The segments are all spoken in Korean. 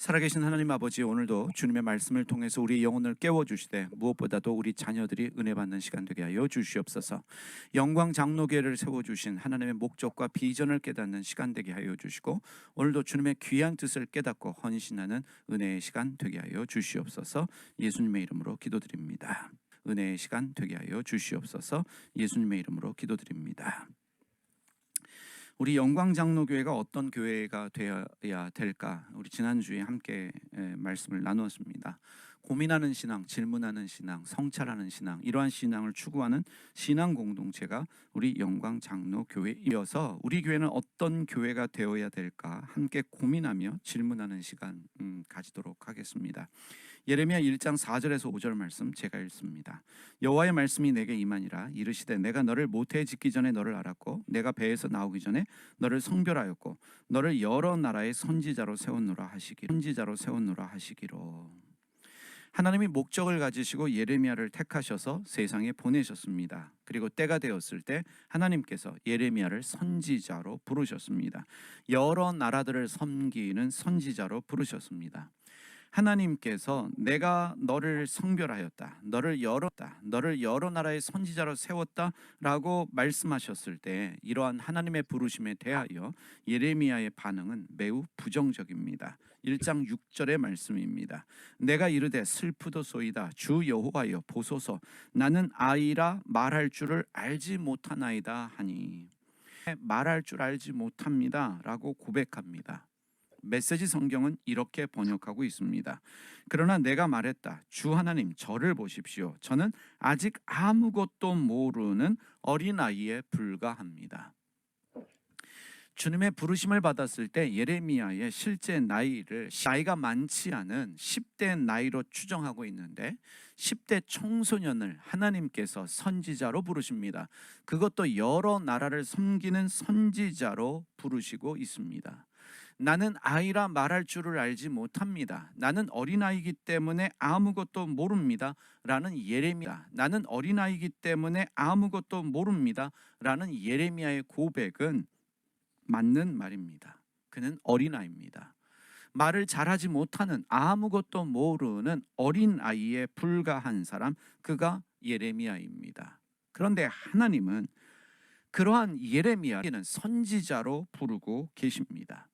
살아계신 하나님 아버지, 오늘도 주님의 말씀을 통해서 우리 영혼을 깨워주시되 무엇보다도 우리 자녀들이 은혜 받는 시간 되게 하여 주시옵소서. 영광 장로교회를 세워주신 하나님의 목적과 비전을 깨닫는 시간 되게 하여 주시고, 오늘도 주님의 귀한 뜻을 깨닫고 헌신하는 은혜의 시간 되게 하여 주시옵소서. 예수님의 이름으로 기도드립니다. 은혜의 시간 되게 하여 주시옵소서. 예수님의 이름으로 기도드립니다. 우리 영광장로교회가 어떤 교회가 되어야 될까? 우리 지난주에 함께 말씀을 나누었습니다. 고민하는 신앙, 질문하는 신앙, 성찰하는 신앙, 이러한 신앙을 추구하는 신앙 공동체가 우리 영광장로교회이어서 우리 교회는 어떤 교회가 되어야 될까 함께 고민하며 질문하는 시간 가지도록 하겠습니다. 예레미야 1장 4절에서 5절 말씀 제가 읽습니다. 여호와의 말씀이 내게 임하니라. 이르시되 내가 너를 모태에 짓기 전에 너를 알았고 내가 배에서 나오기 전에 너를 성별하였고 너를 여러 나라의 선지자로 세웠노라 하시기로. 하나님이 목적을 가지시고 예레미야를 택하셔서 세상에 보내셨습니다. 그리고 때가 되었을 때 하나님께서 예레미야를 선지자로 부르셨습니다. 여러 나라들을 섬기는 선지자로 부르셨습니다. 하나님께서 내가 너를 성별하였다, 너를 여러 나라의 선지자로 세웠다라고 말씀하셨을 때 이러한 하나님의 부르심에 대하여 예레미야의 반응은 매우 부정적입니다. 1장 6절의 말씀입니다. 내가 이르되 슬프도소이다. 주 여호와여 보소서. 나는 아이라 말할 줄을 알지 못하나이다 하니. 말할 줄 알지 못합니다 라고 고백합니다. 메시지 성경은 이렇게 번역하고 있습니다. 그러나 내가 말했다. 주 하나님 저를 보십시오. 저는 아직 아무것도 모르는 어린아이에 불과합니다. 주님의 부르심을 받았을 때 예레미야의 실제 나이가 많지 않은 10대 나이로 추정하고 있는데 10대 청소년을 하나님께서 선지자로 부르십니다. 그것도 여러 나라를 섬기는 선지자로 부르시고 있습니다. 나는 아이라 말할 줄을 알지 못합니다. 나는 어린아이이기 때문에 아무것도 모릅니다 라는 예레미야. 나는 어린아이이기 때문에 아무것도 모릅니다 라는 예레미야의 고백은 맞는 말입니다. 그는 어린아이입니다. 말을 잘하지 못하는, 아무것도 모르는 어린아이에 불과한 사람, 그가 예레미야입니다. 그런데 하나님은 그러한 예레미야는 선지자로 부르고 계십니다.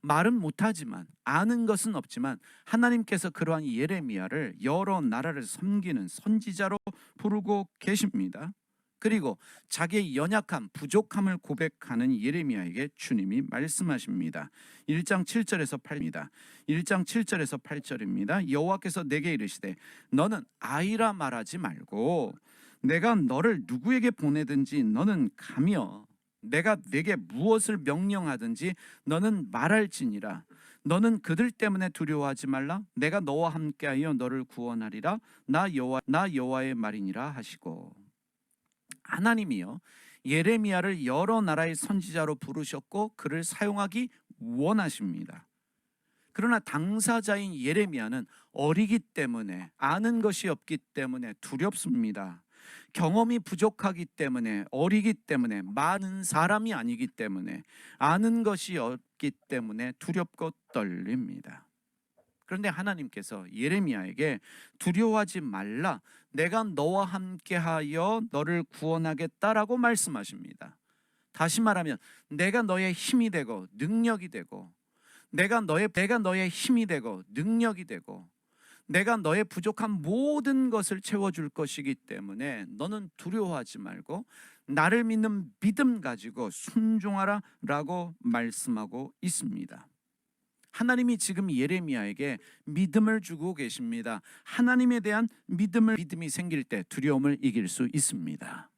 말은 못하지만, 아는 것은 없지만 하나님께서 그러한 예레미야를 여러 나라를 섬기는 선지자로 부르고 계십니다. 그리고 자기의 연약함, 부족함을 고백하는 예레미야에게 주님이 말씀하십니다. 1장 7절에서 8절입니다. 1장 7절에서 8절입니다. 여호와께서 내게 이르시되 너는 아이라 말하지 말고 내가 너를 누구에게 보내든지 너는 가며 내가 내게 무엇을 명령하든지 너는 말할지니라. 너는 그들 때문에 두려워하지 말라. 내가 너와 함께하여 너를 구원하리라. 나 여호와의 말이니라 하시고. 하나님이요 예레미야를 여러 나라의 선지자로 부르셨고 그를 사용하기 원하십니다. 그러나 당사자인 예레미야는 어리기 때문에, 아는 것이 없기 때문에 두렵습니다. 경험이 부족하기 때문에, 어리기 때문에, 많은 사람이 아니기 때문에, 아는 것이 없기 때문에 두렵고 떨립니다. 그런데 하나님께서 예레미야에게 두려워하지 말라, 내가 너와 함께하여 너를 구원하겠다라고 말씀하십니다. 다시 말하면 내가 너의 힘이 되고 능력이 되고, 내가 너의 힘이 되고 능력이 되고, 내가 너의 부족한 모든 것을 채워줄 것이기 때문에 너는 두려워하지 말고 나를 믿는 믿음 가지고 순종하라 라고 말씀하고 있습니다. 하나님이 지금 예레미야에게 믿음을 주고 계십니다. 하나님에 대한 믿음이 생길 때 두려움을 이길 수 있습니다.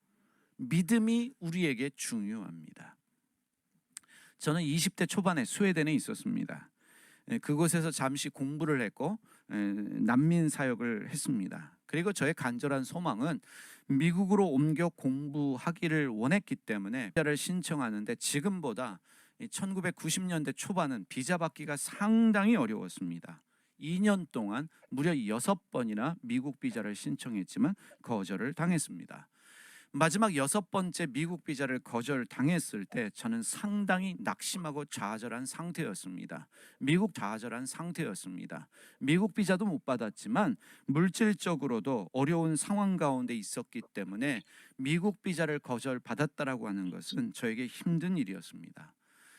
믿음이 우리에게 중요합니다. 저는 20대 초반에 스웨덴에 있었습니다. 그곳에서 잠시 공부를 했고 난민 사역을 했습니다. 그리고 저의 간절한 소망은 미국으로 옮겨 공부하기를 원했기 때문에 비자를 신청하는데 지금보다 1990년대 초반은 비자 받기가 상당히 어려웠습니다. 2년 동안 무려 6번이나 미국 비자를 신청했지만 거절을 당했습니다. 마지막 6번째 미국 비자를 거절당했을 때 저는 상당히 낙심하고 좌절한 상태였습니다. 미국 비자도 못 받았지만 물질적으로도 어려운 상황 가운데 있었기 때문에 미국 비자를 거절받았다라고 하는 것은 저에게 힘든 일이었습니다.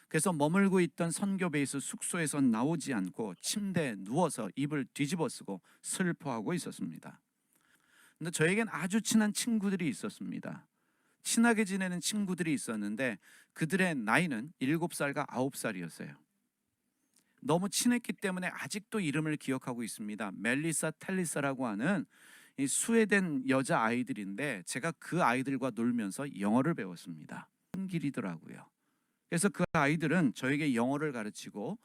그래서 머물고 있던 선교 베이스 숙소에서 나오지 않고 침대에 누워서 입을 뒤집어 쓰고 슬퍼하고 있었습니다. 근데 저에겐 아주 친한 친구들이 있었습니다. 친하게 지내는 친구들이 있었는데 그들의 나이는 7살과 9살이었어요. 너무 친했기 때문에 아직도 이름을 기억하고 있습니다. 멜리사 텔리사라고 하는 이 스웨덴 여자 아이들인데 제가 그 아이들과 놀면서 영어를 배웠습니다. 큰 길이더라고요. 그래서 그 아이들은 저에게 영어를 가르치고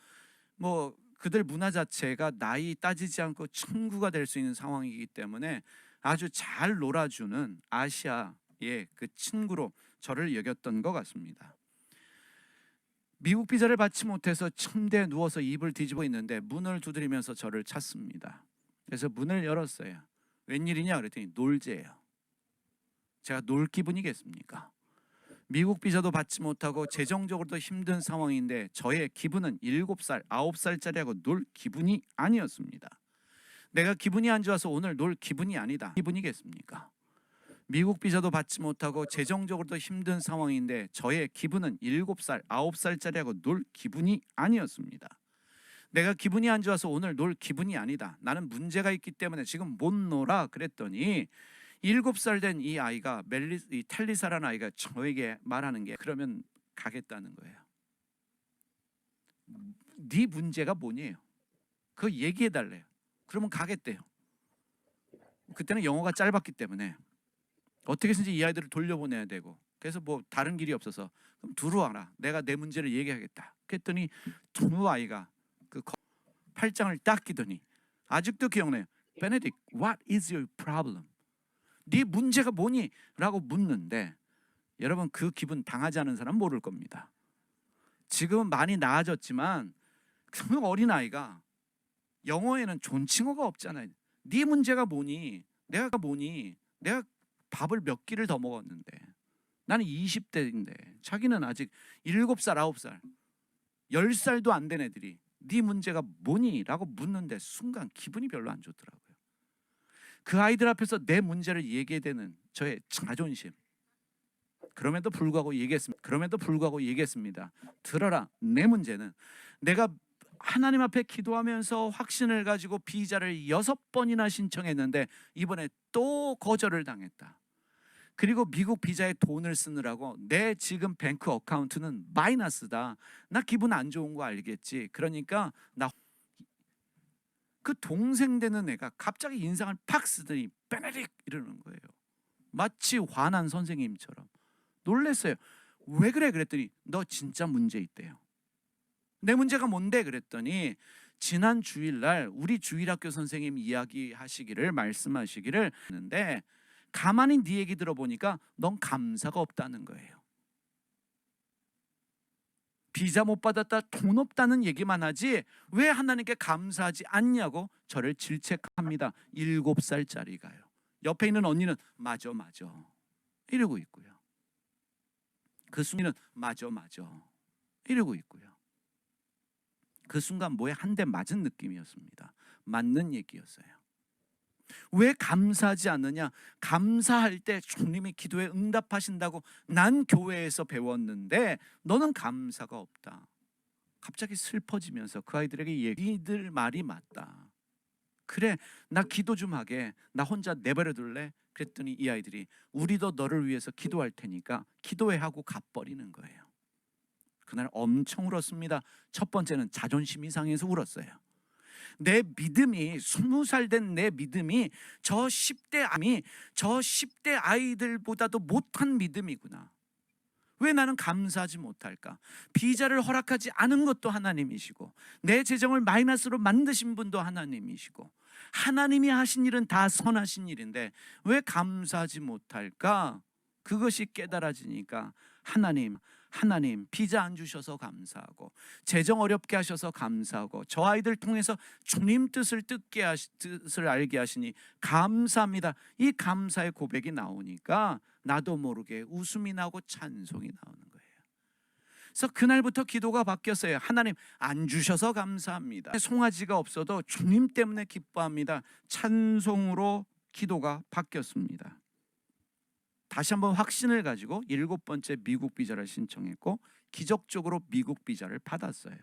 뭐 그들 문화 자체가 나이 따지지 않고 친구가 될 수 있는 상황이기 때문에 아주 잘 놀아주는 아시아의 그 친구로 저를 여겼던 것 같습니다. 미국 비자를 받지 못해서 침대에 누워서 입을 뒤집어 있는데 문을 두드리면서 저를 찾습니다. 그래서 문을 열었어요. 웬일이냐 그랬더니 놀재예요. 제가 놀 기분이겠습니까? 미국 비자도 받지 못하고 재정적으로도 힘든 상황인데 저의 기분은 7살, 9살짜리하고 놀 기분이 아니었습니다. 내가 기분이 안 좋아서 오늘 놀 기분이 아니다. 기분이겠습니까? 미국 비자도 받지 못하고 재정적으로도 힘든 상황인데 저의 기분은 7살, 9살짜리하고 놀 기분이 아니었습니다. 내가 기분이 안 좋아서 오늘 놀 기분이 아니다. 나는 문제가 있기 때문에 지금 못 놀아. 그랬더니 7살 된 이 아이가 이 텔리사라는 아이가 저에게 말하는 게 그러면 가겠다는 거예요. 네 문제가 뭐니에요? 그거 얘기해 달래요. 그러면 가겠대요. 그때는 영어가 짧았기 때문에 어떻게 해서든지 이 아이들을 돌려보내야 되고 그래서 뭐 다른 길이 없어서 그럼 들어와라. 내가 내 문제를 얘기하겠다. 그랬더니 두 아이가 그 팔짱을 딱 끼더니 아직도 기억나요. 베네딕, what is your problem? 네 문제가 뭐니? 라고 묻는데 여러분 그 기분 당하지 않은 사람 모를 겁니다. 지금은 많이 나아졌지만 그 어린아이가 영어에는 존칭어가 없잖아요. 네 문제가 뭐니? 내가 뭐니? 내가 밥을 몇 끼를 더 먹었는데 나는 20대인데 자기는 아직 7살, 9살, 10살도 안 된 애들이 네 문제가 뭐니? 라고 묻는데 순간 기분이 별로 안 좋더라고요. 그 아이들 앞에서 내 문제를 얘기해야 되는 저의 자존심. 그럼에도 불구하고 얘기했습니다. 들어라. 내 문제는 내가 하나님 앞에 기도하면서 확신을 가지고 비자를 6번이나 신청했는데 이번에 또 거절을 당했다. 그리고 미국 비자에 돈을 쓰느라고 내 지금 뱅크 어카운트는 마이너스다. 나 기분 안 좋은 거 알겠지. 그러니까 나 그 동생 되는 애가 갑자기 인상을 팍 쓰더니 베네딕 이러는 거예요. 마치 화난 선생님처럼. 놀랬어요. 왜 그래? 그랬더니 너 진짜 문제 있대요. 내 문제가 뭔데? 그랬더니 지난 주일날 우리 주일학교 선생님 말씀하시기를 했는데 가만히 네 얘기 들어보니까 넌 감사가 없다는 거예요. 비자 못 받았다, 돈 없다는 얘기만 하지 왜 하나님께 감사하지 않냐고 저를 질책합니다. 7살짜리가요. 옆에 있는 언니는 맞아 이러고 있고요. 그 순간은 맞아 이러고 있고요. 그 순간 뭐에 한 대 맞은 느낌이었습니다. 맞는 얘기였어요. 왜 감사하지 않느냐? 감사할 때 주님이 기도에 응답하신다고 난 교회에서 배웠는데 너는 감사가 없다. 갑자기 슬퍼지면서 그 아이들에게 얘기들 말이 맞다. 그래, 나 기도 좀 하게. 나 혼자 내버려 둘래? 그랬더니 이 아이들이 우리도 너를 위해서 기도할 테니까 기도해 하고 가버리는 거예요. 그날 엄청 울었습니다. 첫 번째는 자존심이 상해서 울었어요. 내 믿음이 20살 된 내 믿음이 저 10대 아이들보다도 못한 믿음이구나. 왜 나는 감사하지 못할까? 비자를 허락하지 않은 것도 하나님이시고 내 재정을 마이너스로 만드신 분도 하나님이시고 하나님이 하신 일은 다 선하신 일인데 왜 감사하지 못할까? 그것이 깨달아지니까 하나님, 하나님 비자 안 주셔서 감사하고 재정 어렵게 하셔서 감사하고 저 아이들 통해서 주님 뜻을 뜻을 알게 하시니 감사합니다. 이 감사의 고백이 나오니까 나도 모르게 웃음이 나고 찬송이 나오는 거예요. 그래서 그날부터 기도가 바뀌었어요. 하나님 안 주셔서 감사합니다. 송아지가 없어도 주님 때문에 기뻐합니다. 찬송으로 기도가 바뀌었습니다. 다시 한번 확신을 가지고 7번째 미국 비자를 신청했고 기적적으로 미국 비자를 받았어요.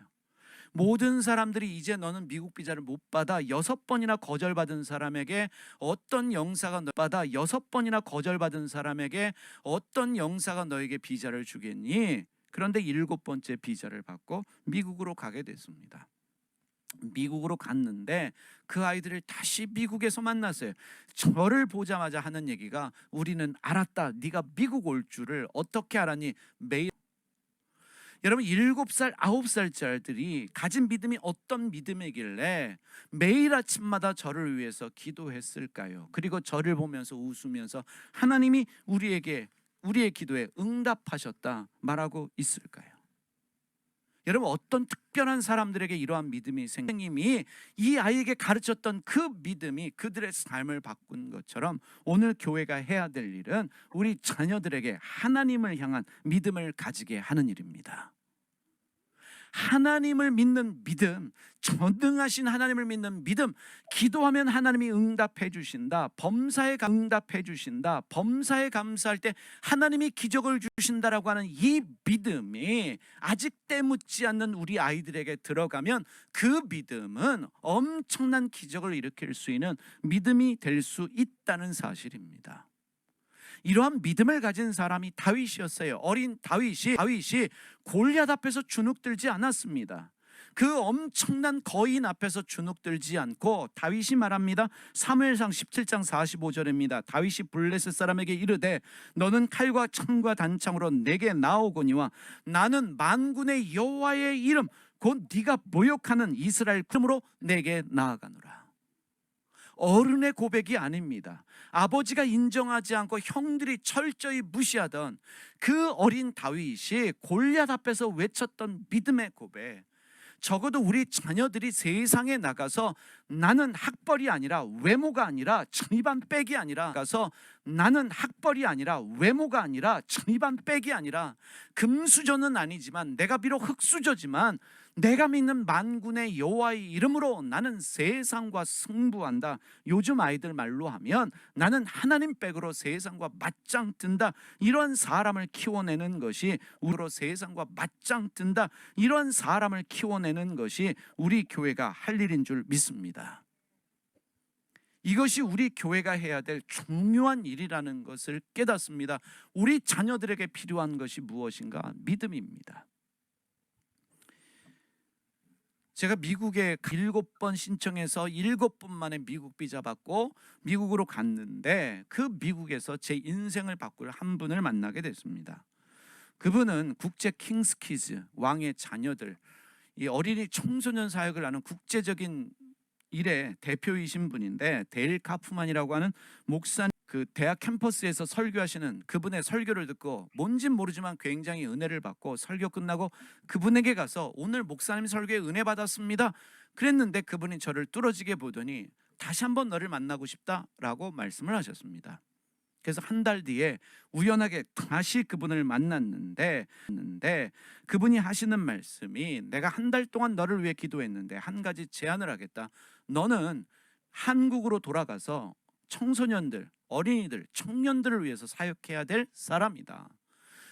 모든 사람들이 이제 너는 미국 비자를 못 받아 6번이나 거절받은 사람에게 어떤 영사가 받아 6번이나 거절받은 사람에게 어떤 영사가 너에게 비자를 주겠니? 그런데 7번째 비자를 받고 미국으로 가게 됐습니다. 미국으로 갔는데 그 아이들을 다시 미국에서 만났어요. 저를 보자마자 하는 얘기가 우리는 알았다. 네가 미국 올 줄을 어떻게 알았니? 매일 여러분 7살, 9살짜리들이 가진 믿음이 어떤 믿음이길래 매일 아침마다 저를 위해서 기도했을까요? 그리고 저를 보면서 웃으면서 하나님이 우리의 기도에 응답하셨다 말하고 있을까요? 여러분 어떤 특별한 사람들에게 이러한 믿음이 선생님이 이 아이에게 가르쳤던 그 믿음이 그들의 삶을 바꾼 것처럼 오늘 교회가 해야 될 일은 우리 자녀들에게 하나님을 향한 믿음을 가지게 하는 일입니다. 하나님을 믿는 믿음, 전능하신 하나님을 믿는 믿음, 기도하면 하나님이 응답해 주신다. 범사에 응답해 주신다. 범사에 감사할 때 하나님이 기적을 주신다라고 하는 이 믿음이 아직 때묻지 않는 우리 아이들에게 들어가면 그 믿음은 엄청난 기적을 일으킬 수 있는 믿음이 될 수 있다는 사실입니다. 이러한 믿음을 가진 사람이 다윗이었어요. 어린 다윗이 골리앗 앞에서 주눅들지 않았습니다. 그 엄청난 거인 앞에서 주눅들지 않고 다윗이 말합니다. 사무엘상 17장 45절입니다. 다윗이 블레셋 사람에게 이르되 너는 칼과 창과 단창으로 내게 나오거니와 나는 만군의 여호와의 이름 곧 네가 모욕하는 이스라엘 이름으로 내게 나아가노라. 어른의 고백이 아닙니다. 아버지가 인정하지 않고 형들이 철저히 무시하던 그 어린 다윗이 골리앗 앞에서 외쳤던 믿음의 고백, 적어도 우리 자녀들이 세상에 나가서 나는 학벌이 아니라 외모가 아니라 천이반 백이 아니라 가서 나는 학벌이 아니라 외모가 아니라 천이반 백이 아니라 금수저는 아니지만 내가 비록 흙수저지만 내가 믿는 만군의 여호와의 이름으로 나는 세상과 승부한다. 요즘 아이들 말로 하면 나는 하나님 백으로 세상과 맞짱 뜬다. 이런 사람을 키워내는 것이 우리로 세상과 맞짱 뜬다. 이런 사람을 키워내는 것이 우리 교회가 할 일인 줄 믿습니다. 이것이 우리 교회가 해야 될 중요한 일이라는 것을 깨닫습니다. 우리 자녀들에게 필요한 것이 무엇인가? 믿음입니다. 제가 미국에 7번 신청해서 7번 만에 미국 비자 받고 미국으로 갔는데 그 미국에서 제 인생을 바꿀 한 분을 만나게 됐습니다. 그분은 국제 킹스키즈 왕의 자녀들, 이 어린이 청소년 사역을 하는 국제적인 일의 대표이신 분인데 데일 카프만이라고 하는 목사님, 그 대학 캠퍼스에서 설교하시는 그분의 설교를 듣고 뭔진 모르지만 굉장히 은혜를 받고 설교 끝나고 그분에게 가서 오늘 목사님 설교에 은혜 받았습니다 그랬는데 그분이 저를 뚫어지게 보더니 다시 한번 너를 만나고 싶다라고 말씀을 하셨습니다. 그래서 한 달 뒤에 우연하게 다시 그분을 만났는데 그분이 하시는 말씀이 내가 한 달 동안 너를 위해 기도했는데 한 가지 제안을 하겠다. 너는 한국으로 돌아가서 청소년들, 어린이들, 청년들을 위해서 사역해야 될 사람이다.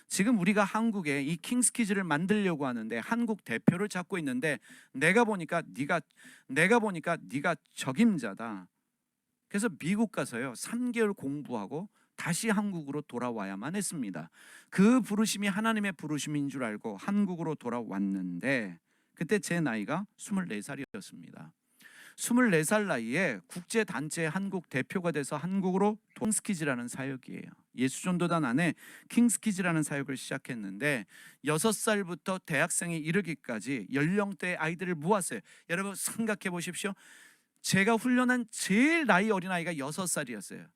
지금 우리가 한국에 이 킹스키즈를 만들려고 하는데 한국 대표를 찾고 있는데 내가 보니까 네가 적임자다. 그래서 미국 가서요 3개월 공부하고 다시 한국으로 돌아와야만 했습니다. 그 부르심이 하나님의 부르심인 줄 알고 한국으로 돌아왔는데 그때 제 나이가 24살이었습니다. 24살 나이에 국제단체 한국 대표가 돼서 한국으로 킹스키즈라는 사역이에요. 예수전도단 안에 킹스키즈라는 사역을 시작했는데 6살부터 대학생이 이르기까지 연령대의 아이들을 모았어요. 여러분 생각해 보십시오. 제가 훈련한 제일 나이 어린 아이가 6살이었어요.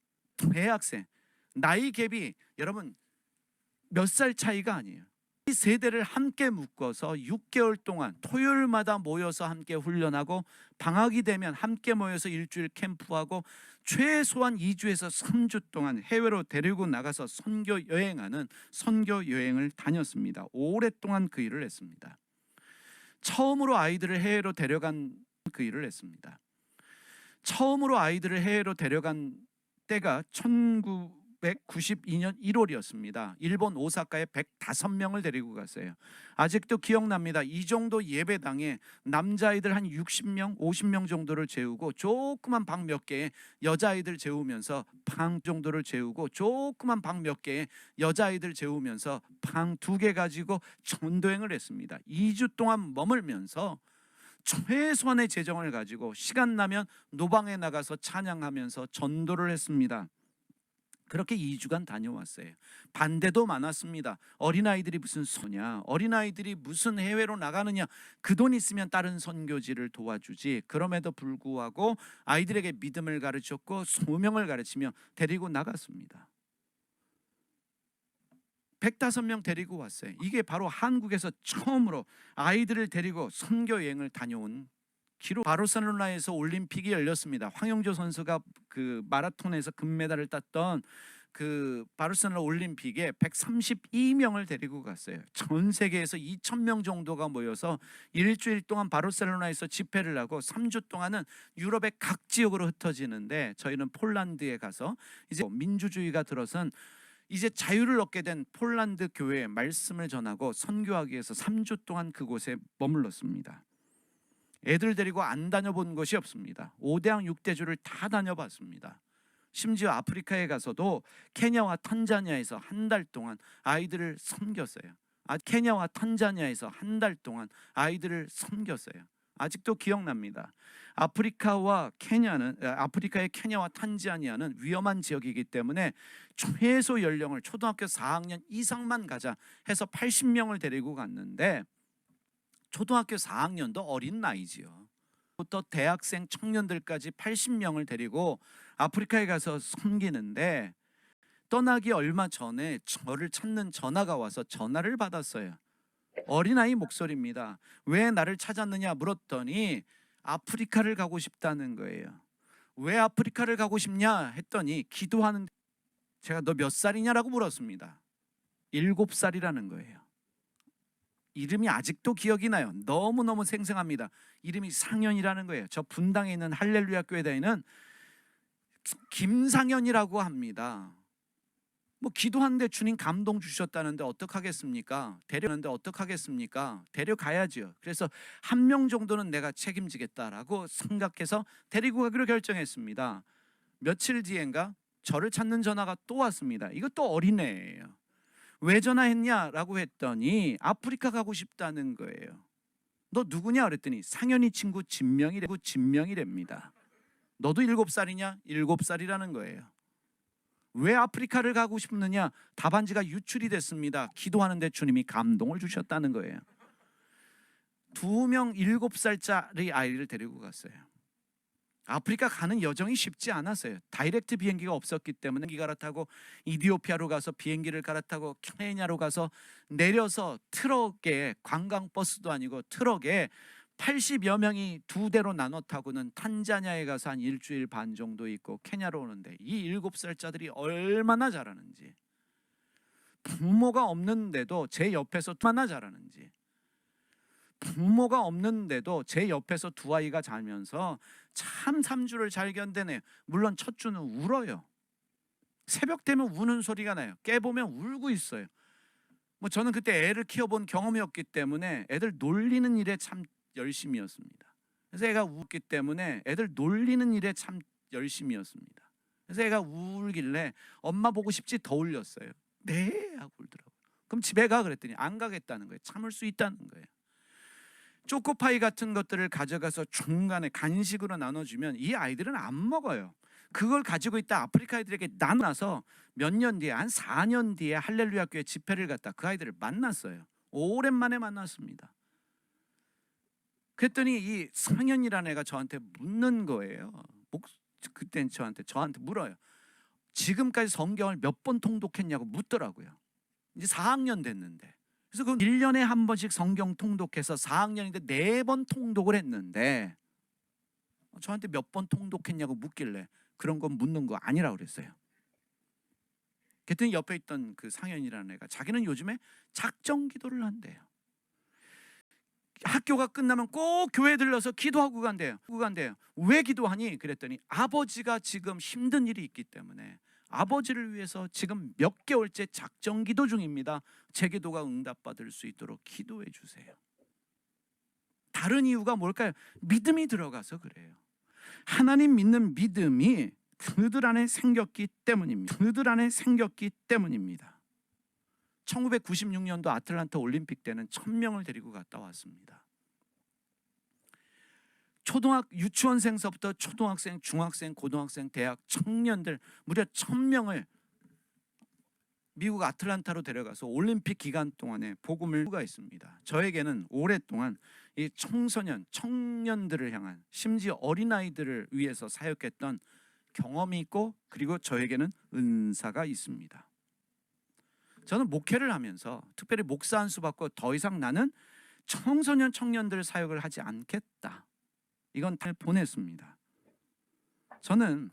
대학생. 나이 갭이 여러분 몇 살 차이가 아니에요. 이 세대를 함께 묶어서 6개월 동안 토요일마다 모여서 함께 훈련하고 방학이 되면 함께 모여서 일주일 캠프하고 최소한 2주에서 3주 동안 해외로 데리고 나가서 선교 여행하는 선교 여행을 다녔습니다. 오랫동안 그 일을 했습니다. 처음으로 아이들을 해외로 데려간 그 일을 했습니다. 처음으로 아이들을 해외로 데려간 때가 1992년 1월이었습니다. 일본 오사카에 105명을 데리고 갔어요. 아직도 기억납니다. 이 정도 예배당에 남자아이들 한 60명, 50명 정도를 재우고 조그만 방 몇 개에 여자아이들 재우면서 방 정도를 재우고 조그만 방 몇 개에 여자아이들 재우면서 방 2개 가지고 전도행을 했습니다. 2주 동안 머물면서 최소한의 재정을 가지고 시간 나면 노방에 나가서 찬양하면서 전도를 했습니다. 그렇게 2주간 다녀왔어요. 반대도 많았습니다. 어린아이들이 무슨 소냐, 어린아이들이 무슨 해외로 나가느냐, 그 돈 있으면 다른 선교지를 도와주지. 그럼에도 불구하고 아이들에게 믿음을 가르쳤고 소명을 가르치며 데리고 나갔습니다. 105명 데리고 왔어요. 이게 바로 한국에서 처음으로 아이들을 데리고 선교 여행을 다녀온 기록. 바르셀로나에서 올림픽이 열렸습니다. 황영조 선수가 그 마라톤에서 금메달을 땄던 그 바르셀로나 올림픽에 132명을 데리고 갔어요. 전 세계에서 2,000명 정도가 모여서 일주일 동안 바르셀로나에서 집회를 하고 3주 동안은 유럽의 각 지역으로 흩어지는데, 저희는 폴란드에 가서 이제 민주주의가 들어선 이제 자유를 얻게 된 폴란드 교회에 말씀을 전하고 선교하기 위해서 3주 동안 그곳에 머물렀습니다. 애들 데리고 안 다녀본 것이 없습니다. 5대양 6대주를 다 다녀봤습니다. 심지어 아프리카에 가서도 케냐와 탄자니아에서 한 달 동안 아이들을 섬겼어요. 케냐와 탄자니아에서 한 달 동안 아이들을 섬겼어요. 아직도 기억납니다. 아프리카의 케냐와 탄자니아는 위험한 지역이기 때문에 최소 연령을 초등학교 4학년 이상만 가자 해서 80명을 데리고 갔는데, 초등학교 4학년도 어린 나이지요. 부터 대학생 청년들까지 80명을 데리고 아프리카에 가서 섬기는데, 떠나기 얼마 전에 저를 찾는 전화가 와서 전화를 받았어요. 어린아이 목소리입니다. 왜 나를 찾았느냐 물었더니 아프리카를 가고 싶다는 거예요. 왜 아프리카를 가고 싶냐 했더니 기도하는데, 제가 너 몇 살이냐라고 물었습니다. 7살이라는 거예요. 이름이 아직도 기억이 나요. 너무너무 생생합니다. 이름이 상현이라는 거예요. 저 분당에 있는 할렐루야 교회 다니는 김상현이라고 합니다. 뭐 기도하는데 주님 감동 주셨다는데 어떡하겠습니까? 데려가야죠. 그래서 1명 정도는 내가 책임지겠다라고 생각해서 데리고 가기로 결정했습니다. 며칠 뒤엔가 저를 찾는 전화가 또 왔습니다. 이것도 어린애예요. 왜 전화했냐라고 했더니 아프리카 가고 싶다는 거예요. 너 누구냐 그랬더니 상현이 친구 진명이랍니다. 너도 7살이냐? 7살이라는 거예요. 왜 아프리카를 가고 싶느냐? 답안지가 유출이 됐습니다. 기도하는데 주님이 감동을 주셨다는 거예요. 2명 7살짜리 아이를 데리고 갔어요. 아프리카 가는 여정이 쉽지 않았어요. 다이렉트 비행기가 없었기 때문에 비행기 갈아타고 이디오피아로 가서 비행기를 갈아타고 케냐로 가서 내려서 트럭에, 관광버스도 아니고 트럭에 80여 명이 2대로 나눠 타고는 탄자니아에 가서 한 일주일 반 정도 있고 케냐로 오는데, 이 7살짜들이 얼마나 잘하는지, 부모가 없는데도 제 옆에서 얼마나 잘하는지, 부모가 없는데도 제 옆에서 2아이가 자면서 참 3주를 잘 견뎌내요. 물론 첫 주는 울어요. 새벽 되면 우는 소리가 나요. 깨보면 울고 있어요. 뭐 저는 그때 애를 키워본 경험이 없기 때문에 애들 놀리는 일에 참 열심이었습니다. 그래서 애가 웃기 때문에 애들 놀리는 일에 참 열심이었습니다. 그래서 애가 울길래 엄마 보고 싶지 더 울렸어요. 네 하고 울더라고요. 그럼 집에 가 그랬더니 안 가겠다는 거예요. 참을 수 있다는 거예요. 초코파이 같은 것들을 가져가서 중간에 간식으로 나눠주면 이 아이들은 안 먹어요. 그걸 가지고 있다 아프리카 아이들에게 나눠서 몇 년 뒤에, 한 4년 뒤에 할렐루야 교회 집회를 갔다 그 아이들을 만났어요. 오랜만에 만났습니다. 그랬더니 이 상현이라는 애가 저한테 묻는 거예요. 그땐 저한테 물어요. 지금까지 성경을 몇 번 통독했냐고 묻더라고요. 이제 4학년 됐는데 그래서 그 1년에 한 번씩 성경 통독해서 4학년인데 4번 통독을 했는데 저한테 몇 번 통독했냐고 묻길래 그런 건 묻는 거 아니라고 그랬어요. 그랬더니 옆에 있던 그 상현이라는 애가 자기는 요즘에 작정 기도를 한대요. 학교가 끝나면 꼭 교회 들러서 기도하고 간대요. 왜 기도하니? 그랬더니 아버지가 지금 힘든 일이 있기 때문에 아버지를 위해서 지금 몇 개월째 작정 기도 중입니다. 제 기도가 응답받을 수 있도록 기도해 주세요. 다른 이유가 뭘까요? 믿음이 들어가서 그래요. 하나님 믿는 믿음이 그들 안에 생겼기 때문입니다. 1996년도 아틀란타 올림픽 때는 1000명을 데리고 갔다 왔습니다. 유치원생서부터 초등학생, 중학생, 고등학생, 대학 청년들 무려 1000명을 미국 아틀란타로 데려가서 올림픽 기간 동안에 복음을 가 있습니다. 저에게는 오랫동안 이 청년들을 향한, 심지어 어린아이들을 위해서 사역했던 경험이 있고, 그리고 저에게는 은사가 있습니다. 저는 목회를 하면서 특별히 목사 안수 받고 더 이상 나는 청년들 사역을 하지 않겠다, 이건 잘 보냈습니다. 저는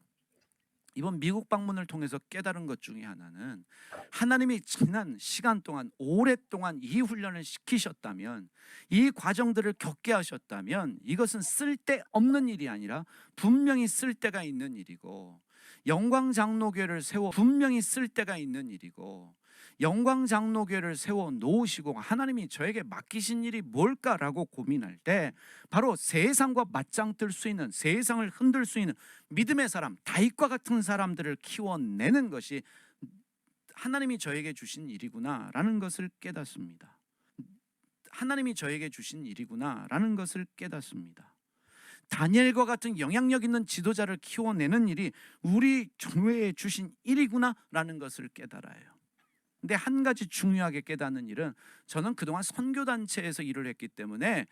이번 미국 방문을 통해서 깨달은 것 중에 하나는, 하나님이 지난 시간 동안 오랫동안 이 훈련을 시키셨다면, 이 과정들을 겪게 하셨다면 이것은 쓸데없는 일이 아니라 분명히 쓸데가 있는 일이고, 영광장로교회를 세워 분명히 쓸데가 있는 일이고, 영광장로교회를 세워 놓으시고 하나님이 저에게 맡기신 일이 뭘까라고 고민할 때 바로 세상과 맞짱 뜰 수 있는, 세상을 흔들 수 있는 믿음의 사람, 다윗과 같은 사람들을 키워내는 것이 하나님이 저에게 주신 일이구나라는 것을 깨닫습니다. 하나님이 저에게 주신 일이구나라는 것을 깨닫습니다. 다니엘과 같은 영향력 있는 지도자를 키워내는 일이 우리 교회에 주신 일이구나라는 것을 깨달아요. 근데 한 가지 중요하게 깨닫는 일은, 저는 그동안 선교단체에서 일을 했기 때문에,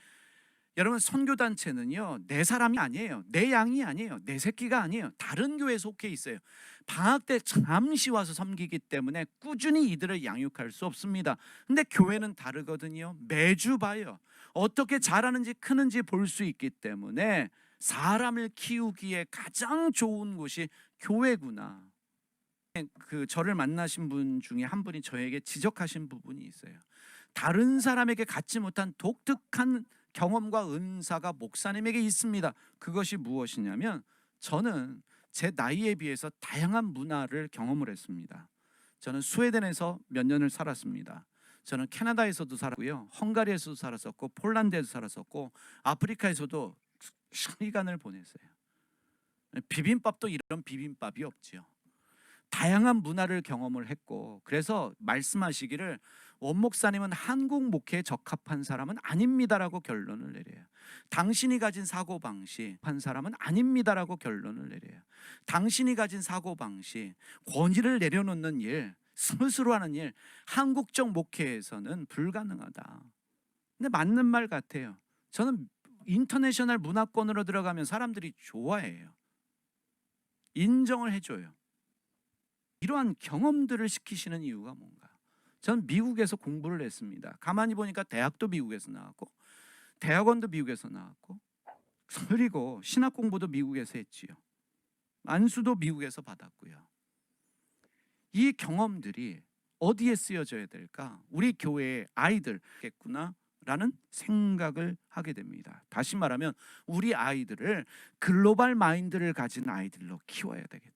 여러분, 선교단체는요 내 사람이 아니에요, 내 양이 아니에요, 내 새끼가 아니에요. 다른 교회에 속해 있어요. 방학 때 잠시 와서 섬기기 때문에 꾸준히 이들을 양육할 수 없습니다. 근데 교회는 다르거든요. 매주 봐요. 어떻게 자라는지 크는지 볼 수 있기 때문에 사람을 키우기에 가장 좋은 곳이 교회구나. 저를 만나신 분 중에 한 분이 저에게 지적하신 부분이 있어요. 다른 사람에게 갖지 못한 독특한 경험과 은사가 목사님에게 있습니다. 그것이 무엇이냐면, 저는 제 나이에 비해서 다양한 문화를 경험을 했습니다. 저는 스웨덴에서 몇 년을 살았습니다. 저는 캐나다에서도 살았고요, 헝가리에서도 살았었고, 폴란드에서 살았었고, 아프리카에서도 시간을 보냈어요. 비빔밥도 이런 비빔밥이 없지요. 다양한 문화를 경험을 했고, 그래서 말씀하시기를 원 목사님은 한국 목회에 적합한 사람은 아닙니다라고 결론을 내려요. 당신이 가진 사고방식 한 사람은 아닙니다라고 결론을 내려요. 당신이 가진 사고방식, 권위를 내려놓는 일, 스스로 하는 일, 한국적 목회에서는 불가능하다. 근데 맞는 말 같아요. 저는 인터내셔널 문화권으로 들어가면 사람들이 좋아해요. 인정을 해줘요. 이러한 경험들을 시키시는 이유가 뭔가? 저는 미국에서 공부를 했습니다. 가만히 보니까 대학도 미국에서 나왔고, 대학원도 미국에서 나왔고, 그리고 신학 공부도 미국에서 했지요. 안수도 미국에서 받았고요. 이 경험들이 어디에 쓰여져야 될까? 우리 교회의 아이들겠구나라는 생각을 하게 됩니다. 다시 말하면 우리 아이들을 글로벌 마인드를 가진 아이들로 키워야 되겠다.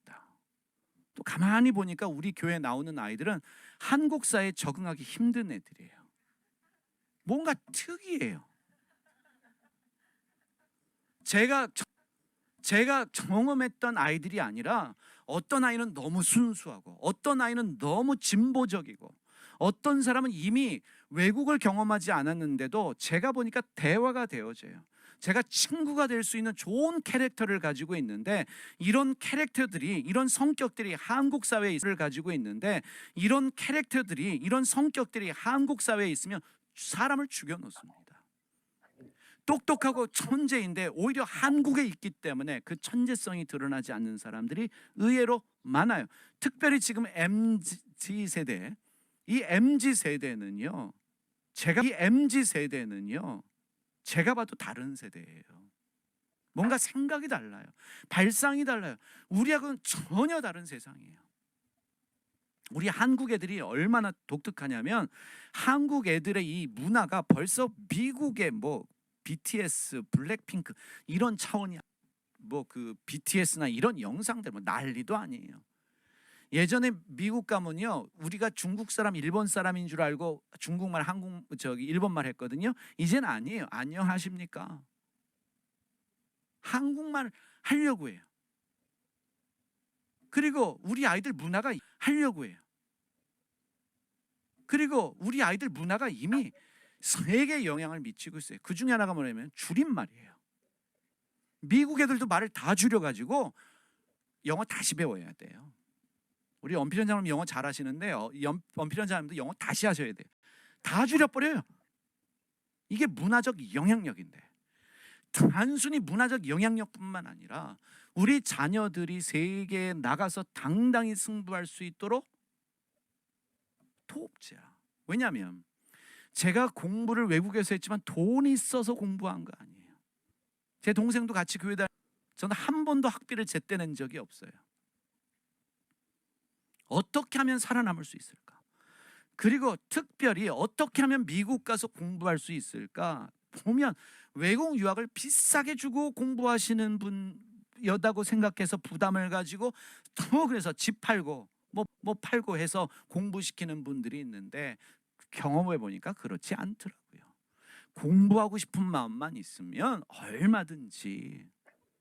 또 가만히 보니까 우리 교회에 나오는 아이들은 한국 사회에 적응하기 힘든 애들이에요. 뭔가 특이해요. 제가 경험했던 아이들이 아니라, 어떤 아이는 너무 순수하고, 어떤 아이는 너무 진보적이고, 어떤 사람은 이미 외국을 경험하지 않았는데도 제가 보니까 대화가 되어져요. 제가 친구가 될 수 있는 좋은 캐릭터를 가지고 있는데, 이런 캐릭터들이, 이런 성격들이 한국 사회에 가지고 있는데, 이런 캐릭터들이, 이런 성격들이 한국 사회에 있으면 사람을 죽여놓습니다. 똑똑하고 천재인데 오히려 한국에 있기 때문에 그 천재성이 드러나지 않는 사람들이 의외로 많아요. 특별히 지금 MZ 세대, 이 MZ 세대는요 제가 이 MZ 세대는요, 제가 봐도 다른 세대예요. 뭔가 생각이 달라요. 발상이 달라요. 우리하고는 전혀 다른 세상이에요. 우리 한국 애들이 얼마나 독특하냐면 한국 애들의 이 문화가 벌써 미국의 뭐 BTS, 블랙핑크 이런 차원이 뭐 그 BTS나 이런 영상들 뭐 난리도 아니에요. 예전에 미국 가면요, 우리가 중국 사람, 일본 사람인 줄 알고 중국말, 일본말 했거든요. 이제는 아니에요. 안녕하십니까? 한국말 하려고 해요. 그리고 우리 아이들 문화가 하려고 해요. 그리고 우리 아이들 문화가 이미 세계에 영향을 미치고 있어요. 그 중에 하나가 뭐냐면 줄임말이에요. 미국 애들도 말을 다 줄여가지고 영어 다시 배워야 돼요. 우리 엄필현 장님 영어 잘하시는데 엄필현 장님도 영어 다시 하셔야 돼요. 다 줄여버려요. 이게 문화적 영향력인데, 단순히 문화적 영향력뿐만 아니라 우리 자녀들이 세계에 나가서 당당히 승부할 수 있도록 도읍지야. 왜냐하면 제가 공부를 외국에서 했지만 돈이 있어서 공부한 거 아니에요. 제 동생도 같이 교회 저는 한 번도 학비를 제때 낸 적이 없어요. 어떻게 하면 살아남을 수 있을까? 그리고 특별히 어떻게 하면 미국 가서 공부할 수 있을까? 보면 외국 유학을 비싸게 주고 공부하시는 분여다고 생각해서 부담을 가지고 또 그래서 집 팔고 뭐 팔고 해서 공부시키는 분들이 있는데, 경험해 보니까 그렇지 않더라고요. 공부하고 싶은 마음만 있으면 얼마든지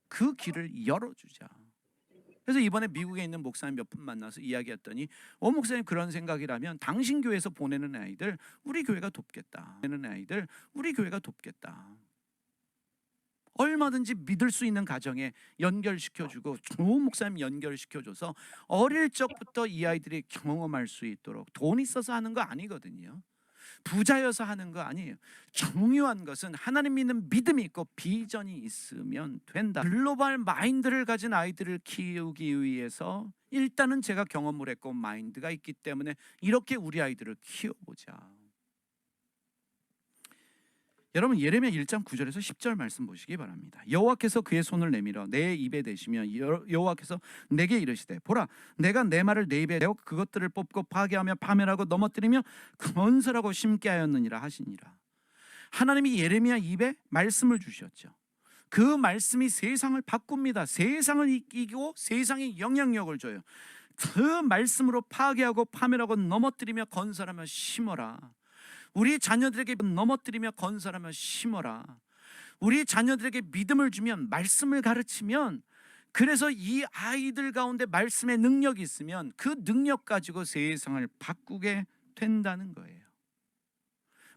그 길을 열어주자. 그래서 이번에 미국에 있는 목사님 몇 분 만나서 이야기했더니, 목사님 그런 생각이라면 당신 교회에서 보내는 아이들 우리 교회가 돕겠다. 얼마든지 믿을 수 있는 가정에 연결시켜주고 좋은 목사님 연결시켜줘서 어릴 적부터 이 아이들이 경험할 수 있도록. 돈 있어서 하는 거 아니거든요. 부자여서 하는 거 아니에요. 중요한 것은 하나님 믿는 믿음이 있고 비전이 있으면 된다. 글로벌 마인드를 가진 아이들을 키우기 위해서 일단은 제가 경험을 했고 마인드가 있기 때문에 이렇게 우리 아이들을 키워보자. 여러분, 예레미야 1장 9절에서 10절 말씀 보시기 바랍니다. 여호와께서 그의 손을 내밀어 내 입에 대시며 여호와께서 내게 이르시되, 보라, 내가 내 말을 내 입에 내어 그것들을 뽑고 파괴하며 파멸하고 넘어뜨리며 건설하고 심게 하였느니라 하시니라. 하나님이 예레미야 입에 말씀을 주셨죠. 그 말씀이 세상을 바꿉니다. 세상을 이기고 세상에 영향력을 줘요. 그 말씀으로 파괴하고 파멸하고 넘어뜨리며 건설하며 심어라. 우리 자녀들에게 넘어뜨리며 건설하며 심어라. 우리 자녀들에게 믿음을 주면, 말씀을 가르치면, 그래서 이 아이들 가운데 말씀의 능력이 있으면 그 능력 가지고 세상을 바꾸게 된다는 거예요.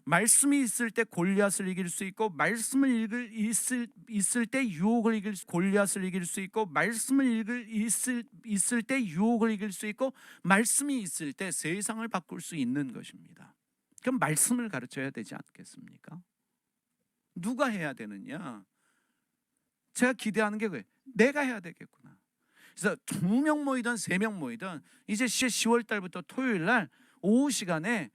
말씀이 있을 때 골리앗을 이길 수 있고, 말씀을 있을 때 유혹을 이길 골리앗을 이길 수 있고, 말씀을 있을 때 유혹을 이길 수 있고, 말씀이 있을 때 세상을 바꿀 수 있는 것입니다. 그럼 말씀을 가르쳐야 되지 않겠습니까? 누가 해야 되느냐? 제가 기대하는 게 그거예요. 내가 해야 되겠구나. 그래서 2명 모이든 3명 모이든 이제 10월 달부터 토요일 날 오후 시간에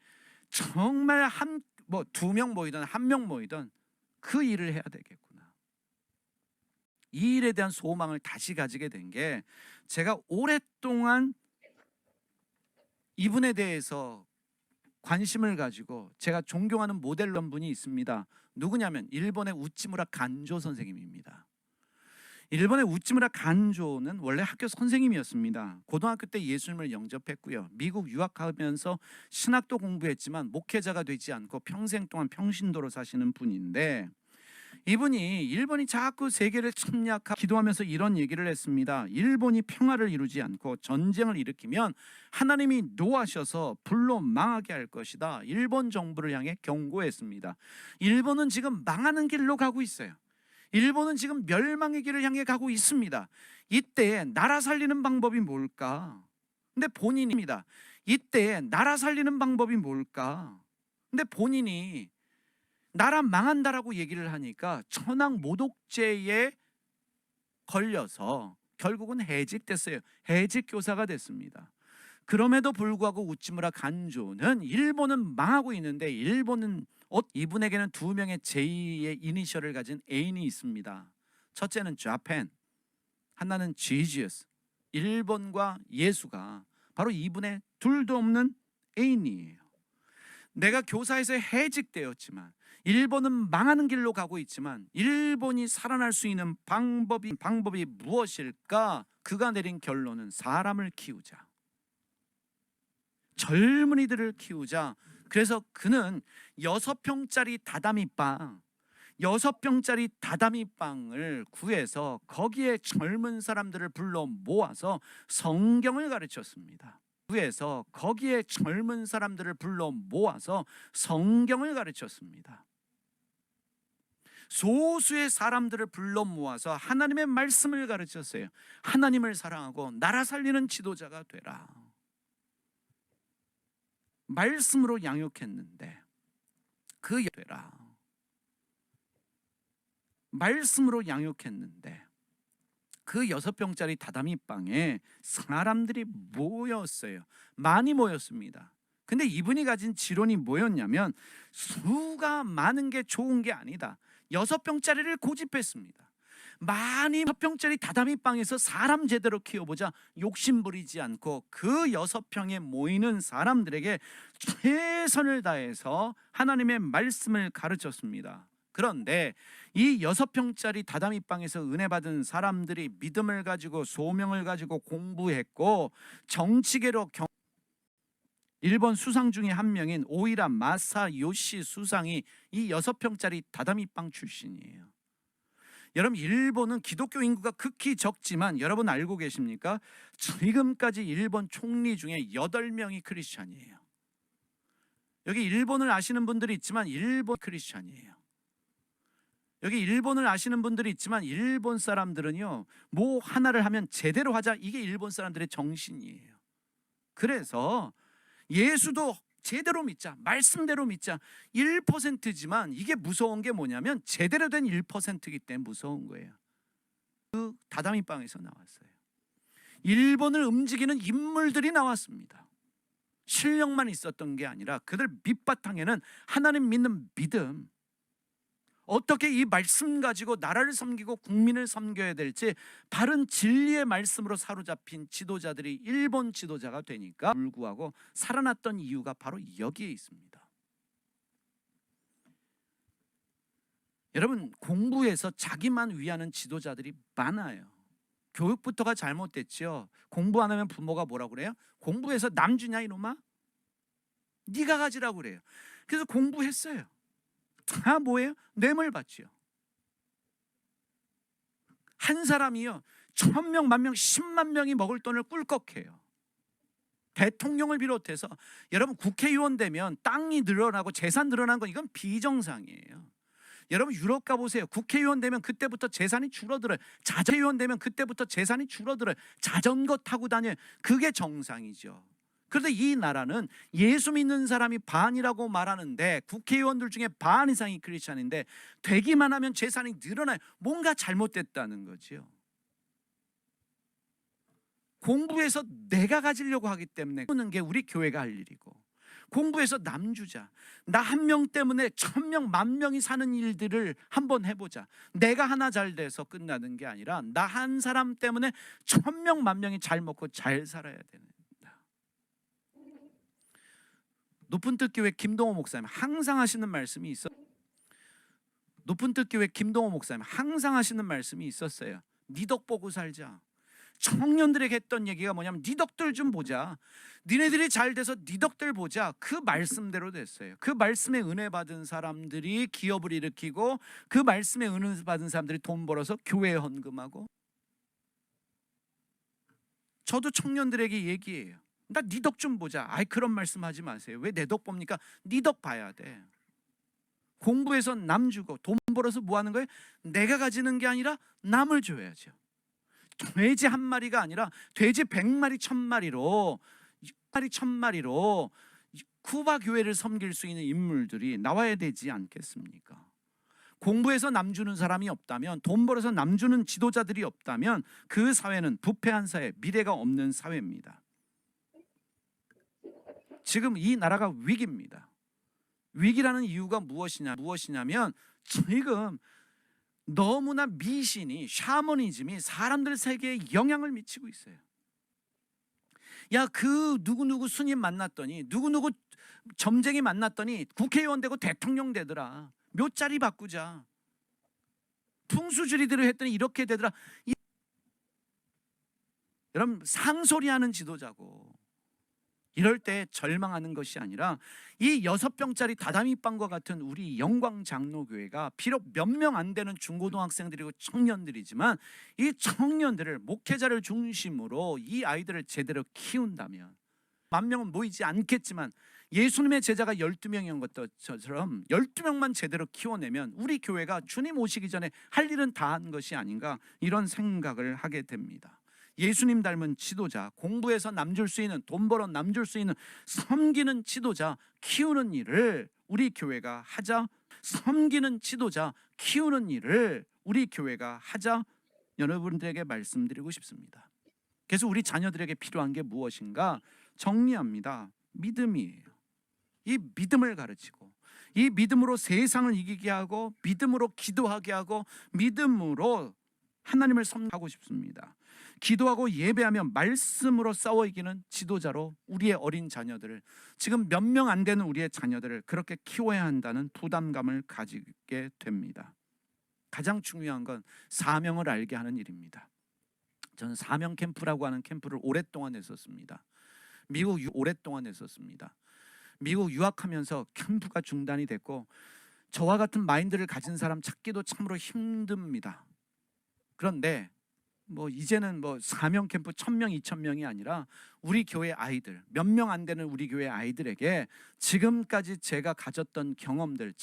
정말 2명 모이든 1명 모이든 그 일을 해야 되겠구나. 이 일에 대한 소망을 다시 가지게 된 게, 제가 오랫동안 이분에 대해서 관심을 가지고 제가 존경하는 모델런 분이 있습니다. 누구냐면 일본의 우찌무라 간조 선생님입니다. 일본의 우찌무라 간조는 원래 학교 선생님이었습니다. 고등학교 때 예수님을 영접했고요. 미국 유학하면서 신학도 공부했지만 목회자가 되지 않고 평생 동안 평신도로 사시는 분인데, 이분이 일본이 자꾸 세계를 침략하고 기도하면서 이런 얘기를 했습니다. 일본이 평화를 이루지 않고 전쟁을 일으키면 하나님이 노하셔서 불로 망하게 할 것이다. 일본 정부를 향해 경고했습니다. 일본은 지금 망하는 길로 가고 있어요. 일본은 지금 멸망의 길을 향해 가고 있습니다. 이때 나라 살리는 방법이 뭘까? 근데 본인입니다. 이때 나라 살리는 방법이 뭘까? 근데 본인이 나라 망한다라고 얘기를 하니까 천황 모독죄에 걸려서 결국은 해직됐어요. 해직 교사가 됐습니다. 그럼에도 불구하고 우찌무라 간조는 일본은 망하고 있는데 이분에게는 두 명의 제2의 이니셜을 가진 애인이 있습니다. 첫째는 자펜, 하나는 지지어스. 일본과 예수가 바로 이분의 둘도 없는 애인이에요. 내가 교사에서 해직되었지만, 일본은 망하는 길로 가고 있지만 일본이 살아날 수 있는 방법이 무엇일까? 그가 내린 결론은 사람을 키우자, 젊은이들을 키우자. 그래서 그는 6평짜리 다다미 빵을 구해서 거기에 젊은 사람들을 불러 모아서 성경을 가르쳤습니다. 소수의 사람들을 불러 모아서 하나님의 말씀을 가르쳤어요. 하나님을 사랑하고 나라 살리는 지도자가 되라. 말씀으로 양육했는데 그 6평짜리 다다미 빵에 사람들이 모였어요. 많이 모였습니다. 근데 이분이 가진 지론이 뭐였냐면, 수가 많은 게 좋은 게 아니다. 6평짜리를 고집했습니다. 많이 6평짜리 다다미 빵에서 사람 제대로 키워보자. 욕심 부리지 않고 그 6평에 모이는 사람들에게 최선을 다해서 하나님의 말씀을 가르쳤습니다. 그런데 이 6평짜리 다다미 빵에서 은혜 받은 사람들이 믿음을 가지고 소명을 가지고 공부했고, 정치계로 일본 수상 중에 한 명인 오이라 마사요시 수상이 이 6평짜리 다다미 빵 출신이에요. 여러분, 일본은 기독교 인구가 극히 적지만 여러분 알고 계십니까? 지금까지 일본 총리 중에 8명이 크리스찬이에요. 여기 일본을 아시는 분들이 있지만 일본 크리스찬이에요. 여기 일본을 아시는 분들이 있지만 일본 사람들은요, 뭐 하나를 하면 제대로 하자, 이게 일본 사람들의 정신이에요. 그래서 예수도 제대로 믿자, 말씀대로 믿자, 1%지만 이게 무서운 게 뭐냐면 제대로 된 1%이기 때문에 무서운 거예요. 그 다다미 빵에서 나왔어요. 일본을 움직이는 인물들이 나왔습니다. 실력만 있었던 게 아니라 그들 밑바탕에는 하나님 믿는 믿음, 어떻게 이 말씀 가지고 나라를 섬기고 국민을 섬겨야 될지 바른 진리의 말씀으로 사로잡힌 지도자들이 일본 지도자가 되니까 불구하고 살아났던 이유가 바로 여기에 있습니다. 여러분, 공부해서 자기만 위하는 지도자들이 많아요. 교육부터가 잘못됐죠. 공부 안 하면 부모가 뭐라고 그래요? 공부해서 남 주냐 이놈아? 네가 가지라고 그래요. 그래서 공부했어요. 다 뭐예요? 뇌물 받지요. 한 사람이요 1000명, 10,000명, 10만 명이 먹을 돈을 꿀꺽해요. 대통령을 비롯해서 여러분, 국회의원 되면 땅이 늘어나고 재산 늘어난 건 이건 비정상이에요. 여러분, 유럽 가보세요. 국회의원 되면 그때부터 재산이 줄어들어요. 자제의원 되면 그때부터 재산이 줄어들어요. 자전거 타고 다녀요. 그게 정상이죠. 그런데 이 나라는 예수 믿는 사람이 반이라고 말하는데 국회의원들 중에 반 이상이 크리스찬인데 되기만 하면 재산이 늘어나요. 뭔가 잘못됐다는 거죠. 공부해서 내가 가지려고 하기 때문에 하는 게 우리 교회가 할 일이고, 공부해서 남 주자, 나 한 명 때문에 1000명, 10,000명이 사는 일들을 한번 해보자, 내가 하나 잘 돼서 끝나는 게 아니라 나 한 사람 때문에 1000명, 10,000명이 잘 먹고 잘 살아야 되는. 높은 뜻 교회 김동호 목사님 항상 하시는 말씀이 있어. 높은 뜻 교회 김동호 목사님 항상 하시는 말씀이 있었어요. 네 덕 보고 살자. 청년들에게 했던 얘기가 뭐냐면 네 덕들 좀 보자. 니네들이 잘 돼서 네 덕들 보자. 그 말씀대로 됐어요. 그 말씀에 은혜 받은 사람들이 기업을 일으키고, 그 말씀에 은혜 받은 사람들이 돈 벌어서 교회에 헌금하고. 저도 청년들에게 얘기해요. 나 네 덕 좀 보자. 아이, 그런 말씀하지 마세요. 왜 내 덕 봅니까? 네 덕 봐야 돼. 공부해서 남 주고 돈 벌어서 뭐 하는 거예요? 내가 가지는 게 아니라 남을 줘야죠. 돼지 한 마리가 아니라 돼지 100마리 1000마리로 쿠바 교회를 섬길 수 있는 인물들이 나와야 되지 않겠습니까? 공부해서 남 주는 사람이 없다면, 돈 벌어서 남 주는 지도자들이 없다면 그 사회는 부패한 사회, 미래가 없는 사회입니다. 지금 이 나라가 위기입니다. 위기라는 이유가 무엇이냐면 지금 너무나 미신이, 샤머니즘이 사람들 세계에 영향을 미치고 있어요. 야, 그 누구누구 스님 만났더니, 누구누구 점쟁이 만났더니 국회의원 되고 대통령 되더라. 묘자리 바꾸자. 풍수주의대로 했더니 이렇게 되더라. 여러분, 상소리하는 지도자고. 이럴 때 절망하는 것이 아니라 이 6병짜리 다다미빵과 같은 우리 영광장로교회가 비록 몇 명 안 되는 중고등학생들이고 청년들이지만 이 청년들을, 목회자를 중심으로 이 아이들을 제대로 키운다면, 10,000명은 모이지 않겠지만 예수님의 제자가 12명인 것처럼 12명만 제대로 키워내면 우리 교회가 주님 오시기 전에 할 일은 다 한 것이 아닌가, 이런 생각을 하게 됩니다. 예수님 닮은 지도자, 공부해서 남 줄 수 있는, 돈 벌어 남 줄 수 있는 섬기는 지도자 키우는 일을 우리 교회가 하자. 섬기는 지도자 키우는 일을 우리 교회가 하자, 여러분들에게 말씀드리고 싶습니다. 그래서 우리 자녀들에게 필요한 게 무엇인가 정리합니다. 믿음이에요. 이 믿음을 가르치고, 이 믿음으로 세상을 이기게 하고, 믿음으로 기도하게 하고, 믿음으로 하나님을 섬기고 싶습니다. 기도하고 예배하며 말씀으로 싸워 이기는 지도자로 우리의 어린 자녀들을, 지금 몇 명 안 되는 우리의 자녀들을 그렇게 키워야 한다는 부담감을 가지게 됩니다. 가장 중요한 건 사명을 알게 하는 일입니다. 저는 사명 캠프라고 하는 캠프를 오랫동안 했었습니다. 미국 오랫동안 했었습니다. 미국 유학하면서 캠프가 중단이 됐고, 저와 같은 마인드를 가진 사람 찾기도 참으로 힘듭니다. 그런데 이제는 사명 캠프 1,000명, 2,000명이 아니라 우리 교회 아이들, 몇 명 안 되는 우리 교회 아이들에게 지금까지 제가 가졌던 경험들,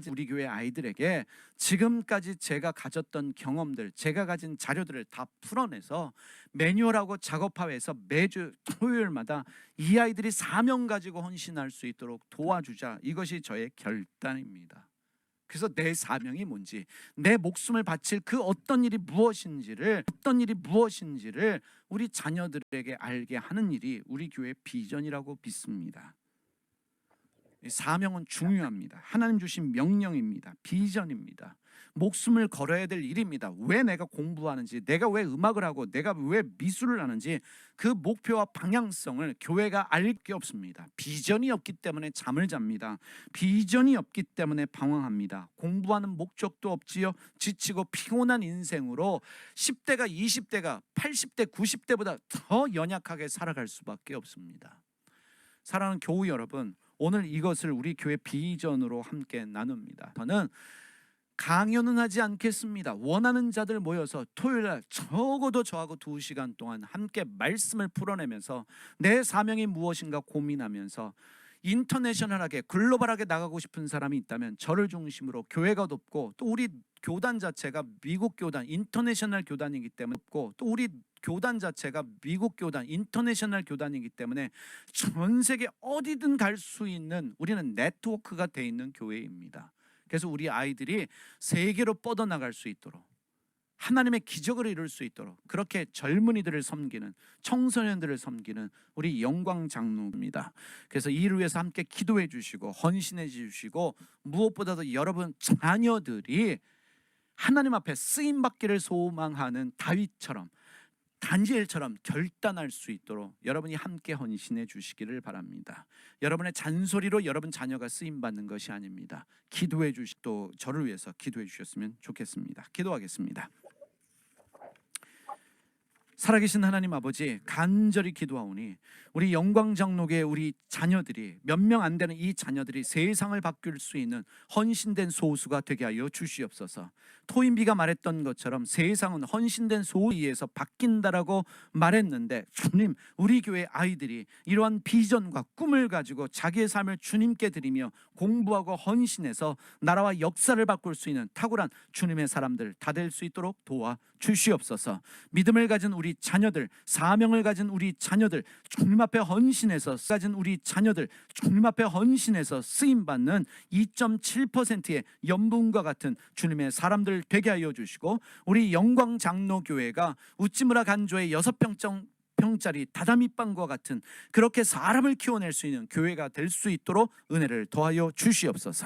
우리 교회 아이들에게 지금까지 제가 가졌던 경험들, 제가 가진 자료들을 다 풀어내서 매뉴얼하고 작업화해서 매주 토요일마다 이 아이들이 사명 가지고 헌신할 수 있도록 도와주자. 이것이 저의 결단입니다. 그래서 내 사명이 뭔지, 내 목숨을 바칠 그 어떤 일이 무엇인지를 우리 자녀들에게 알게 하는 일이 우리 교회의 비전이라고 믿습니다. 사명은 중요합니다. 하나님 주신 명령입니다. 비전입니다. 목숨을 걸어야 될 일입니다. 왜 내가 공부하는지, 내가 왜 음악을 하고, 내가 왜 미술을 하는지 그 목표와 방향성을 교회가 알 게 없습니다. 비전이 없기 때문에 잠을 잡니다. 비전이 없기 때문에 방황합니다. 공부하는 목적도 없지요. 지치고 피곤한 인생으로 10대가 20대가 80대 90대보다 더 연약하게 살아갈 수밖에 없습니다. 사랑하는 교우 여러분, 오늘 이것을 우리 교회 비전으로 함께 나눕니다. 저는 강연은 하지 않겠습니다. 원하는 자들 모여서 토요일날 적어도 저하고 2시간 동안 함께 말씀을 풀어내면서 내 사명이 무엇인가 고민하면서 인터내셔널하게, 글로벌하게 나가고 싶은 사람이 있다면 저를 중심으로 교회가 돕고, 또 우리 교단 자체가 미국 교단, 인터내셔널 교단이기 때문에, 또 우리 교단 자체가 미국 교단, 인터내셔널 교단이기 때문에 전 세계 어디든 갈 수 있는, 우리는 네트워크가 돼 있는 교회입니다. 그래서 우리 아이들이 세계로 뻗어나갈 수 있도록, 하나님의 기적을 이룰 수 있도록 그렇게 젊은이들을 섬기는, 청소년들을 섬기는 우리 영광장로입니다. 그래서 이를 위해서 함께 기도해 주시고 헌신해 주시고, 무엇보다도 여러분 자녀들이 하나님 앞에 쓰임받기를 소망하는 다윗처럼, 단지엘처럼 결단할 수 있도록 여러분이 함께 헌신해 주시기를 바랍니다. 여러분의 잔소리로 여러분 자녀가 쓰임받는 것이 아닙니다. 기도해 또 저를 위해서 기도해 주셨으면 좋겠습니다. 기도하겠습니다. 살아계신 하나님 아버지, 간절히 기도하오니 우리 영광장로교회 우리 자녀들이, 몇 명 안 되는 이 자녀들이 세상을 바꿀 수 있는 헌신된 소수가 되게 하여 주시옵소서. 토인비가 말했던 것처럼 세상은 헌신된 소수에 의해서 바뀐다라고 말했는데, 주님, 우리 교회 아이들이 이러한 비전과 꿈을 가지고 자기의 삶을 주님께 드리며 공부하고 헌신해서 나라와 역사를 바꿀 수 있는 탁월한 주님의 사람들 다 될 수 있도록 도와 주시옵소서. 믿음을 가진 우리 자녀들, 사명을 가진 우리 자녀들, 주님 앞에 헌신해서 쓰임받는 2.7%의 연분과 같은 주님의 사람들 되게 하여 주시고, 우리 영광장로교회가 우찌무라 간조의 6병 병짜리 다다미빵과 같은 그렇게 사람을 키워낼 수 있는 교회가 될 수 있도록 은혜를 더하여 주시옵소서.